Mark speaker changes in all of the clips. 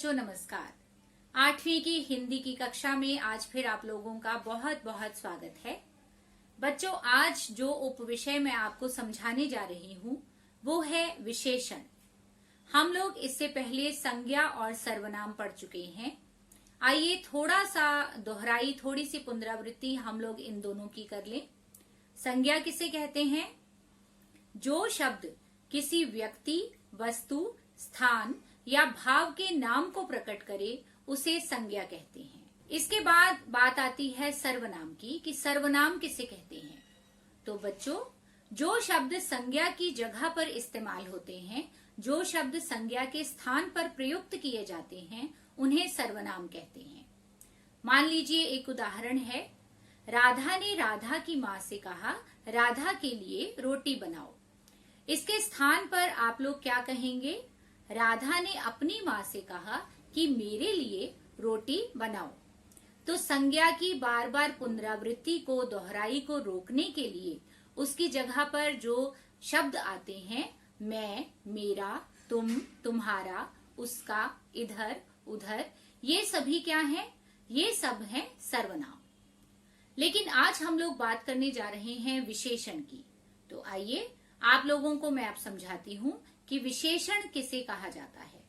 Speaker 1: बच्चों नमस्कार। 8वीं की हिंदी की कक्षा में आज फिर आप लोगों का बहुत बहुत स्वागत है। बच्चों आज जो उपविषय मैं आपको समझाने जा रही हूँ वो है विशेषण। हम लोग इससे पहले संज्ञा और सर्वनाम पढ़ चुके हैं। आइए थोड़ा सा दोहराई, थोड़ी सी पुनरावृत्ति हम लोग इन दोनों की कर लें। संज्ञा किसे कहते हैं? जो शब्द किसी व्यक्ति, वस्तु, स्थान या भाव के नाम को प्रकट करे उसे संज्ञा कहते हैं। इसके बाद बात आती है सर्वनाम की कि सर्वनाम किसे कहते हैं। तो बच्चों जो शब्द संज्ञा की जगह पर इस्तेमाल होते हैं, जो शब्द संज्ञा के स्थान पर प्रयुक्त किए जाते हैं, उन्हें सर्वनाम कहते हैं। मान लीजिए एक उदाहरण है, राधा ने राधा की माँ से कहा राधा के लिए रोटी बनाओ। इसके स्थान पर आप लोग क्या कहेंगे? राधा ने अपनी माँ से कहा कि मेरे लिए रोटी बनाओ। तो संज्ञा की बार बार पुनरावृत्ति को, दोहराई को रोकने के लिए उसकी जगह पर जो शब्द आते हैं, मैं, मेरा, तुम, तुम्हारा, उसका, इधर, उधर, ये सभी क्या हैं? ये सब हैं सर्वनाम। लेकिन आज हम लोग बात करने जा रहे हैं विशेषण की। तो आइए आप लोगों को मैं अब समझाती हूँ कि विशेषण किसे कहा जाता है।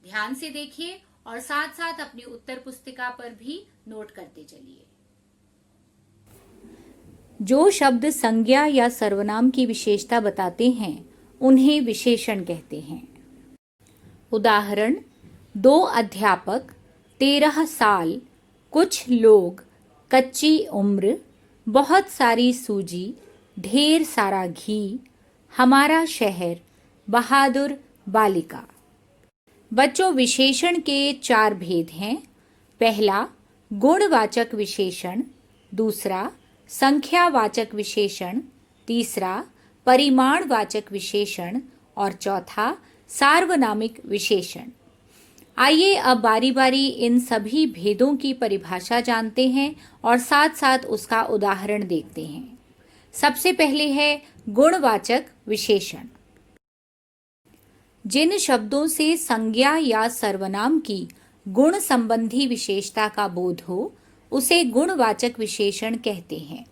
Speaker 1: ध्यान से देखिए और साथ साथ अपनी उत्तर पुस्तिका पर भी नोट करते चलिए। जो शब्द संज्ञा या सर्वनाम की विशेषता बताते हैं उन्हें विशेषण कहते हैं। उदाहरण, 2 अध्यापक, 13 साल, कुछ लोग, कच्ची उम्र, बहुत सारी सूजी, ढेर सारा घी, हमारा शहर, बहादुर बालिका। बच्चों विशेषण के 4 भेद हैं। पहला गुणवाचक विशेषण, दूसरा संख्यावाचक विशेषण, तीसरा परिमाणवाचक विशेषण और चौथा सार्वनामिक विशेषण। आइए अब बारी बारी इन सभी भेदों की परिभाषा जानते हैं और साथ साथ उसका उदाहरण देखते हैं। सबसे पहले है गुणवाचक विशेषण। जिन शब्दों से संज्ञा या सर्वनाम की गुण संबंधी विशेषता का बोध हो उसे गुणवाचक विशेषण कहते हैं।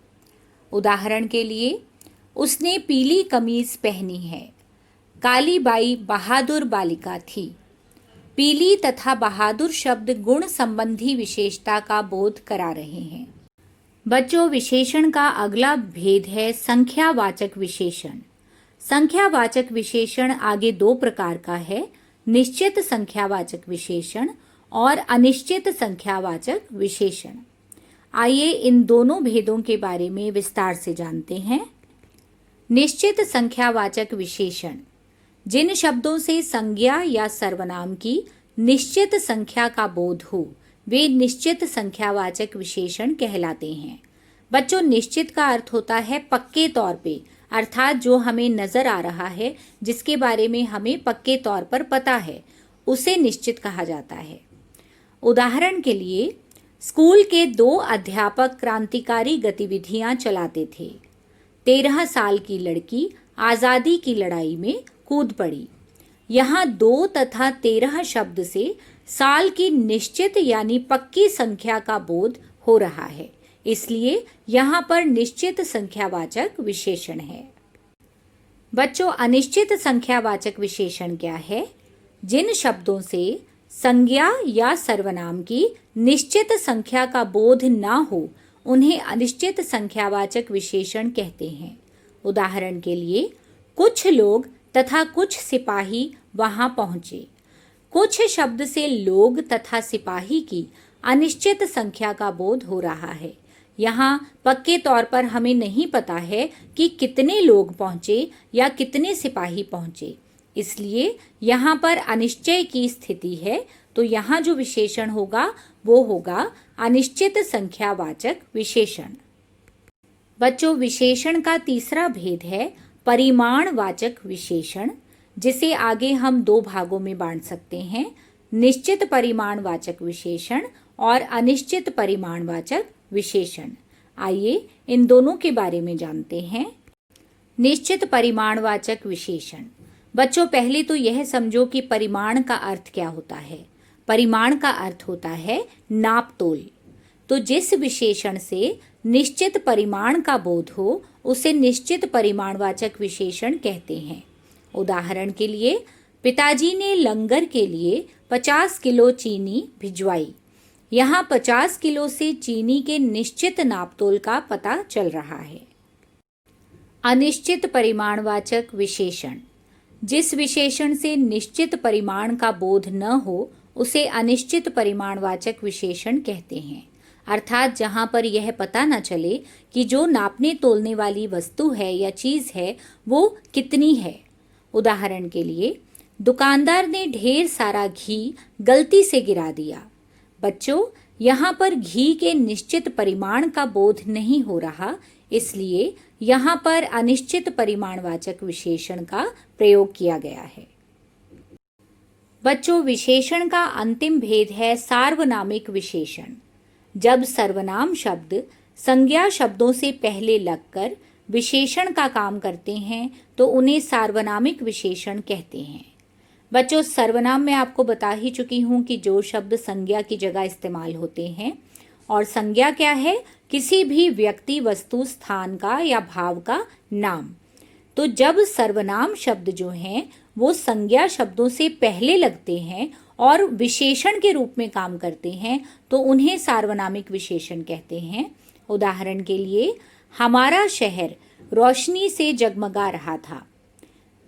Speaker 1: उदाहरण के लिए, उसने पीली कमीज पहनी है। काली बाई बहादुर बालिका थी। पीली तथा बहादुर शब्द गुण संबंधी विशेषता का बोध करा रहे हैं। बच्चों विशेषण का अगला भेद है संख्यावाचक विशेषण। संख्यावाचक विशेषण आगे 2 प्रकार का है, निश्चित संख्यावाचक विशेषण और अनिश्चित संख्यावाचक विशेषण। आइए इन दोनों भेदों के बारे में विस्तार से जानते हैं। निश्चित संख्यावाचक विशेषण, जिन शब्दों से संज्ञा या सर्वनाम की निश्चित संख्या का बोध हो वे निश्चित संख्यावाचक विशेषण कहलाते हैं। बच्चों निश्चित का अर्थ होता है पक्के तौर पे, अर्थात जो हमें नजर आ रहा है, जिसके बारे में हमें पक्के तौर पर पता है, उसे निश्चित कहा जाता है। उदाहरण के लिए, स्कूल के 2 अध्यापक क्रांतिकारी गतिविधियां चलाते थे। 13 साल की लड़की आज़ादी की लड़ाई में कूद पड़ी। यहाँ 2 तथा 13 शब्द से साल की निश्चित यानी पक्की संख्या का बोध हो रहा है, इसलिए यहाँ पर निश्चित संख्यावाचक विशेषण है। बच्चों अनिश्चित संख्यावाचक विशेषण क्या है? जिन शब्दों से संज्ञा या सर्वनाम की निश्चित संख्या का बोध ना हो उन्हें अनिश्चित संख्यावाचक विशेषण कहते हैं। उदाहरण के लिए, कुछ लोग तथा कुछ सिपाही वहां पहुंचे। कुछ शब्द से लोग तथा सिपाही की अनिश्चित संख्या का बोध हो रहा है। यहाँ पक्के तौर पर हमें नहीं पता है कि कितने लोग पहुंचे या कितने सिपाही पहुंचे, इसलिए यहाँ पर अनिश्चय की स्थिति है। तो यहाँ जो विशेषण होगा वो होगा अनिश्चित संख्यावाचक विशेषण। बच्चों विशेषण का तीसरा भेद है परिमाणवाचक विशेषण, जिसे आगे हम 2 भागों में बांट सकते हैं, निश्चित परिमाणवाचक विशेषण और अनिश्चित परिमाणवाचक विशेषण। आइए इन दोनों के बारे में जानते हैं। निश्चित परिमाणवाचक विशेषण। बच्चों पहले तो यह समझो कि परिमाण का अर्थ क्या होता है। परिमाण का अर्थ होता है नाप तोल। तो जिस विशेषण से निश्चित परिमाण का बोध हो उसे निश्चित परिमाणवाचक विशेषण कहते हैं। उदाहरण के लिए, पिताजी ने लंगर के लिए 50 किलो चीनी भिजवाई। यहाँ 50 किलो से चीनी के निश्चित नापतोल का पता चल रहा है। अनिश्चित परिमाणवाचक विशेषण। जिस विशेषण से निश्चित परिमाण का बोध न हो उसे अनिश्चित परिमाणवाचक विशेषण कहते हैं। अर्थात जहाँ पर यह पता न चले कि जो नापने तोलने वाली वस्तु है या चीज़ है वो कितनी है। उदाहरण के लिए, दुकानदार ने ढेर सारा घी गलती से गिरा दिया। बच्चों, यहाँ पर घी के निश्चित परिमाण का बोध नहीं हो रहा, इसलिए यहाँ पर अनिश्चित परिमाणवाचक विशेषण का प्रयोग किया गया है। बच्चों, विशेषण का अंतिम भेद है सार्वनामिक विशेषण। जब सर्वनाम शब्द संज्ञा शब्दों से पहले लगकर विशेषण का काम करते हैं तो उन्हें सार्वनामिक विशेषण कहते हैं। बच्चों, सर्वनाम में आपको बता ही चुकी हूँ कि जो शब्द संज्ञा की जगह इस्तेमाल होते हैं। और संज्ञा क्या है? किसी भी व्यक्ति, वस्तु, स्थान का या भाव का नाम। तो जब सर्वनाम शब्द जो हैं वो संज्ञा शब्दों से पहले लगते हैं और विशेषण के रूप में काम करते हैं तो उन्हें सार्वनामिक विशेषण कहते हैं। उदाहरण के लिए, हमारा शहर रोशनी से जगमगा रहा था।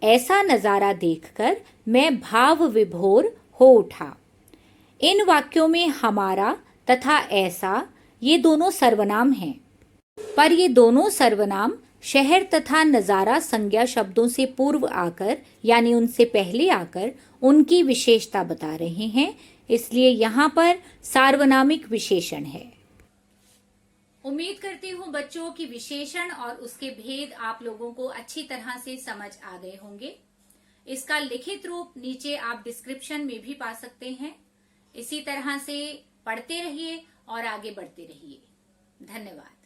Speaker 1: ऐसा नज़ारा देखकर मैं भाव विभोर हो उठा। इन वाक्यों में हमारा तथा ऐसा ये दोनों सर्वनाम हैं, पर ये दोनों सर्वनाम शहर तथा नज़ारा संज्ञा शब्दों से पूर्व आकर यानी उनसे पहले आकर उनकी विशेषता बता रहे हैं, इसलिए यहाँ पर सार्वनामिक विशेषण है। उम्मीद करती हूँ बच्चों कि विशेषण और उसके भेद आप लोगों को अच्छी तरह से समझ आ गए होंगे। इसका लिखित रूप नीचे आप डिस्क्रिप्शन में भी पा सकते हैं। इसी तरह से पढ़ते रहिए और आगे बढ़ते रहिए। धन्यवाद।